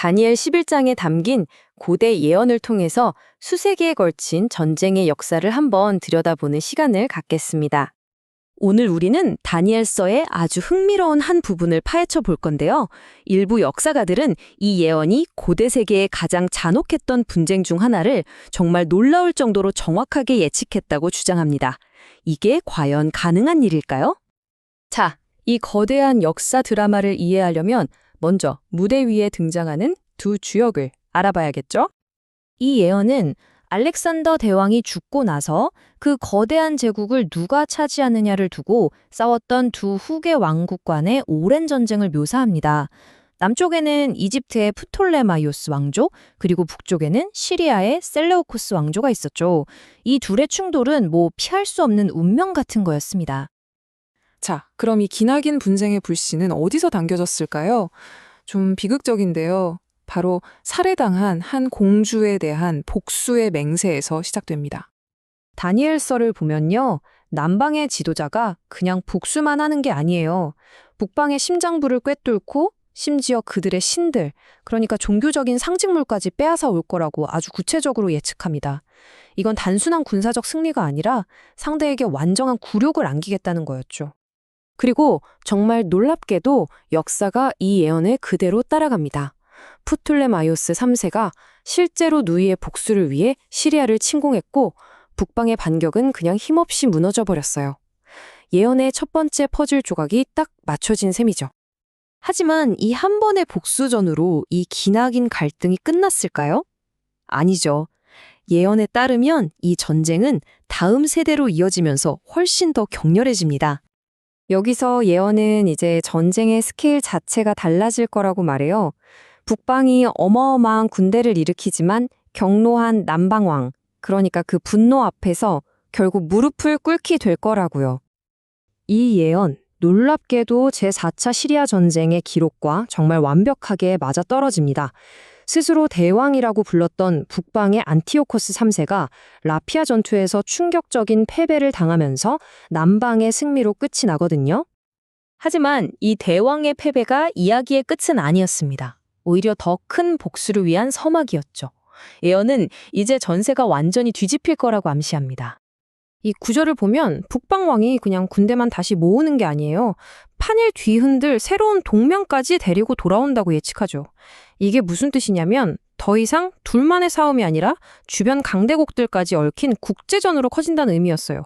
다니엘 11장에 담긴 고대 예언을 통해서 수세기에 걸친 전쟁의 역사를 한번 들여다보는 시간을 갖겠습니다. 오늘 우리는 다니엘서의 아주 흥미로운 한 부분을 파헤쳐 볼 건데요. 일부 역사가들은 이 예언이 고대 세계의 가장 잔혹했던 분쟁 중 하나를 정말 놀라울 정도로 정확하게 예측했다고 주장합니다. 이게 과연 가능한 일일까요? 자, 이 거대한 역사 드라마를 이해하려면 먼저 무대 위에 등장하는 두 주역을 알아봐야겠죠? 이 예언은 알렉산더 대왕이 죽고 나서 그 거대한 제국을 누가 차지하느냐를 두고 싸웠던 두 후계 왕국 간의 오랜 전쟁을 묘사합니다. 남쪽에는 이집트의 프톨레마이오스 왕조, 그리고 북쪽에는 시리아의 셀레우코스 왕조가 있었죠. 이 둘의 충돌은 피할 수 없는 운명 같은 거였습니다. 자, 그럼 이 기나긴 분쟁의 불씨는 어디서 당겨졌을까요? 좀 비극적인데요. 바로 살해당한 한 공주에 대한 복수의 맹세에서 시작됩니다. 다니엘서를 보면요. 남방의 지도자가 그냥 복수만 하는 게 아니에요. 북방의 심장부를 꿰뚫고 심지어 그들의 신들, 그러니까 종교적인 상징물까지 빼앗아 올 거라고 아주 구체적으로 예측합니다. 이건 단순한 군사적 승리가 아니라 상대에게 완전한 굴욕을 안기겠다는 거였죠. 그리고 정말 놀랍게도 역사가 이 예언을 그대로 따라갑니다. 프톨레마이오스 3세가 실제로 누이의 복수를 위해 시리아를 침공했고 북방의 반격은 그냥 힘없이 무너져 버렸어요. 예언의 첫 번째 퍼즐 조각이 딱 맞춰진 셈이죠. 하지만 이 한 번의 복수전으로 이 기나긴 갈등이 끝났을까요? 아니죠. 예언에 따르면 이 전쟁은 다음 세대로 이어지면서 훨씬 더 격렬해집니다. 여기서 예언은 이제 전쟁의 스케일 자체가 달라질 거라고 말해요. 북방이 어마어마한 군대를 일으키지만 경노한 남방왕, 그러니까 그 분노 앞에서 결국 무릎을 꿇게 될 거라고요. 이 예언, 놀랍게도 제4차 시리아 전쟁의 기록과 정말 완벽하게 맞아떨어집니다. 스스로 대왕이라고 불렀던 북방의 안티오코스 3세가 라피아 전투에서 충격적인 패배를 당하면서 남방의 승리로 끝이 나거든요. 하지만 이 대왕의 패배가 이야기의 끝은 아니었습니다. 오히려 더 큰 복수를 위한 서막이었죠. 예언은 이제 전세가 완전히 뒤집힐 거라고 암시합니다. 이 구절을 보면 북방왕이 그냥 군대만 다시 모으는 게 아니에요. 판을 뒤흔들 새로운 동맹까지 데리고 돌아온다고 예측하죠. 이게 무슨 뜻이냐면 더 이상 둘만의 싸움이 아니라 주변 강대국들까지 얽힌 국제전으로 커진다는 의미였어요.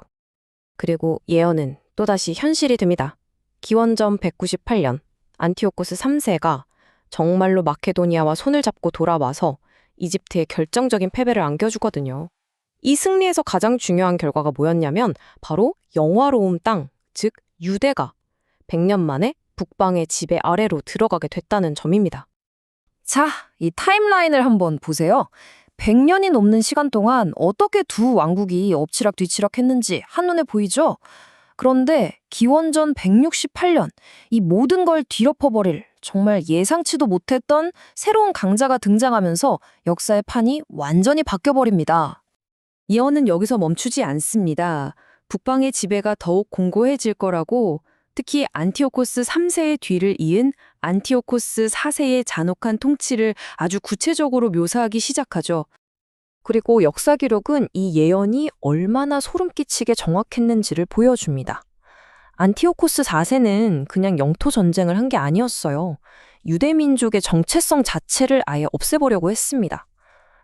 그리고 예언은 또다시 현실이 됩니다. 기원전 198년 안티오코스 3세가 정말로 마케도니아와 손을 잡고 돌아와서 이집트에 결정적인 패배를 안겨주거든요. 이 승리에서 가장 중요한 결과가 뭐였냐면 바로 영화로움 땅, 즉 유대가 100년 만에 북방의 지배 아래로 들어가게 됐다는 점입니다. 자, 이 타임라인을 한번 보세요. 100년이 넘는 시간 동안 어떻게 두 왕국이 엎치락뒤치락 했는지 한눈에 보이죠? 그런데 기원전 168년 이 모든 걸 뒤엎어버릴 정말 예상치도 못했던 새로운 강자가 등장하면서 역사의 판이 완전히 바뀌어버립니다. 예언은 여기서 멈추지 않습니다. 북방의 지배가 더욱 공고해질 거라고, 특히 안티오코스 3세의 뒤를 이은 안티오코스 4세의 잔혹한 통치를 아주 구체적으로 묘사하기 시작하죠. 그리고 역사 기록은 이 예언이 얼마나 소름 끼치게 정확했는지를 보여줍니다. 안티오코스 4세는 그냥 영토 전쟁을 한 게 아니었어요. 유대민족의 정체성 자체를 아예 없애보려고 했습니다.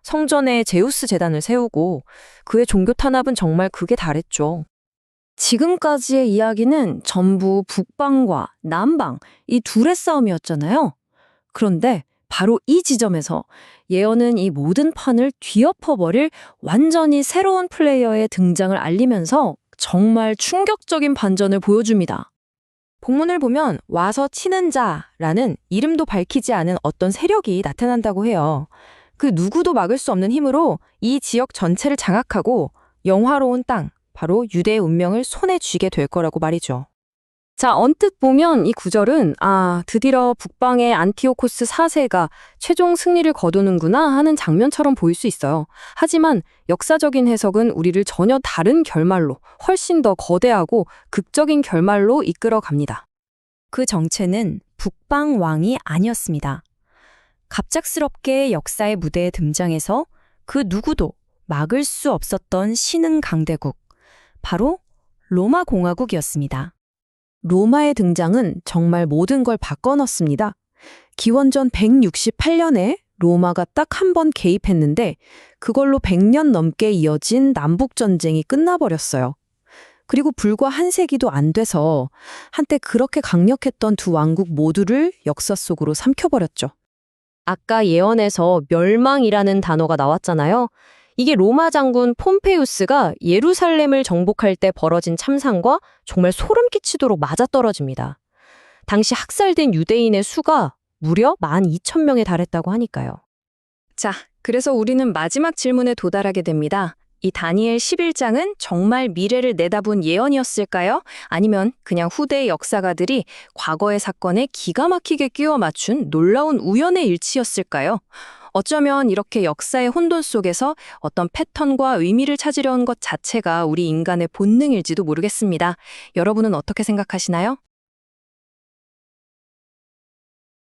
성전에 제우스 제단을 세우고 그의 종교 탄압은 정말 극에 달했죠. 지금까지의 이야기는 전부 북방과 남방, 이 둘의 싸움이었잖아요. 그런데 바로 이 지점에서 예언은 이 모든 판을 뒤엎어버릴 완전히 새로운 플레이어의 등장을 알리면서 정말 충격적인 반전을 보여줍니다. 본문을 보면 와서 치는 자라는 이름도 밝히지 않은 어떤 세력이 나타난다고 해요. 그 누구도 막을 수 없는 힘으로 이 지역 전체를 장악하고 영화로운 땅, 바로 유대의 운명을 손에 쥐게 될 거라고 말이죠. 자, 언뜻 보면 이 구절은 드디어 북방의 안티오코스 4세가 최종 승리를 거두는구나 하는 장면처럼 보일 수 있어요. 하지만 역사적인 해석은 우리를 전혀 다른 결말로, 훨씬 더 거대하고 극적인 결말로 이끌어 갑니다. 그 정체는 북방 왕이 아니었습니다. 갑작스럽게 역사의 무대에 등장해서 그 누구도 막을 수 없었던 신흥 강대국, 바로 로마 공화국이었습니다. 로마의 등장은 정말 모든 걸 바꿔놓습니다. 기원전 168년에 로마가 딱 한 번 개입했는데 그걸로 100년 넘게 이어진 남북전쟁이 끝나버렸어요. 그리고 불과 한 세기도 안 돼서 한때 그렇게 강력했던 두 왕국 모두를 역사 속으로 삼켜버렸죠. 아까 예언에서 멸망이라는 단어가 나왔잖아요. 이게 로마 장군 폼페이우스가 예루살렘을 정복할 때 벌어진 참상과 정말 소름 끼치도록 맞아떨어집니다. 당시 학살된 유대인의 수가 무려 12,000명에 달했다고 하니까요. 자, 그래서 우리는 마지막 질문에 도달하게 됩니다. 이 다니엘 11장은 정말 미래를 내다본 예언이었을까요? 아니면 그냥 후대의 역사가들이 과거의 사건에 기가 막히게 끼워 맞춘 놀라운 우연의 일치였을까요? 어쩌면 이렇게 역사의 혼돈 속에서 어떤 패턴과 의미를 찾으려는 것 자체가 우리 인간의 본능일지도 모르겠습니다. 여러분은 어떻게 생각하시나요?